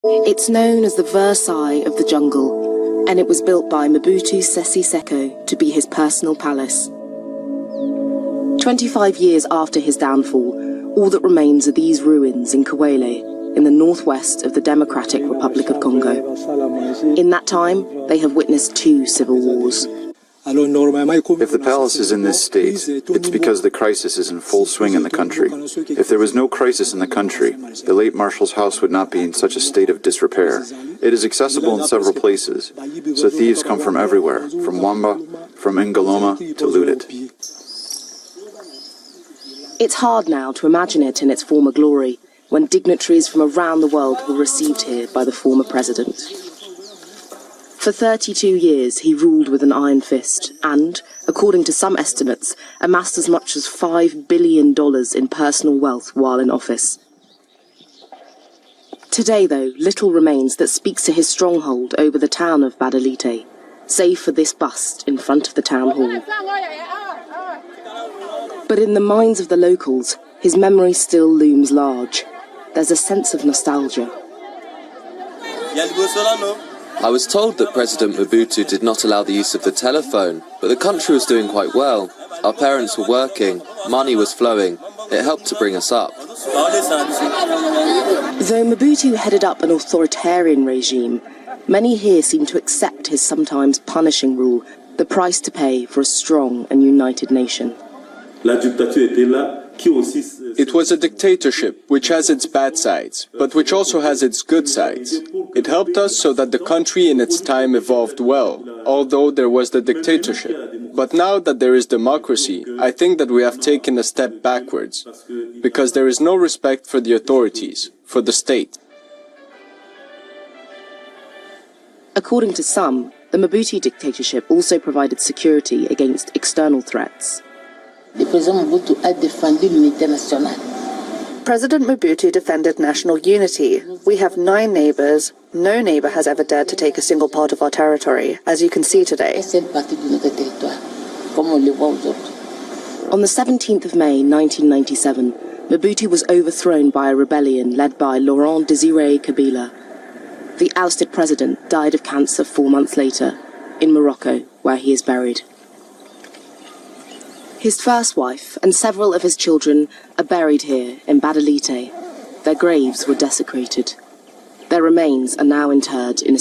It's known as the Versailles of the jungle, and it was built by Mobutu Sese Seko to be his personal palace. 25 years after his downfall, all that remains are these ruins in Kawele, in the northwest of the Democratic Republic of Congo. In that time, they have witnessed 2 civil wars. If the palace is in this state, it's because the crisis is in full swing in the country. If there was no crisis in the country, the late Marshal's house would not be in such a state of disrepair. It is accessible in several places, so thieves come from everywhere, from Wamba, from Ngoloma, to loot it. It's hard now to imagine it in its former glory, when dignitaries from around the world were received here by the former president. For 32 years, he ruled with an iron fist and, according to some estimates, amassed as much as $5 billion in personal wealth while in office. Today, though, little remains that speaks to his stronghold over the town of Badalite, save for this bust in front of the town hall. But in the minds of the locals, his memory still looms large. There's a sense of nostalgia. I was told that President Mobutu did not allow the use of the telephone, but the country was doing quite well. Our parents were working, money was flowing. It helped to bring us up. Though Mobutu headed up an authoritarian regime, many here seem to accept his sometimes punishing rule, the price to pay for a strong and united nation. It was a dictatorship which has its bad sides, but which also has its good sides. It helped us so that the country in its time evolved well, although there was the dictatorship. But now that there is democracy, I think that we have taken a step backwards, because there is no respect for the authorities, for the state. According to some, the Mobutu dictatorship also provided security against external threats. President Mobutu defended national unity. We have 9 neighbors. No neighbor has ever dared to take a single part of our territory, as you can see today. On the 17th of May 1997, Mobutu was overthrown by a rebellion led by Laurent Désiré Kabila. The ousted president died of cancer 4 months later, in Morocco, where he is buried. His first wife and several of his children are buried here in Badalite. Their graves were desecrated. Their remains are now interred in a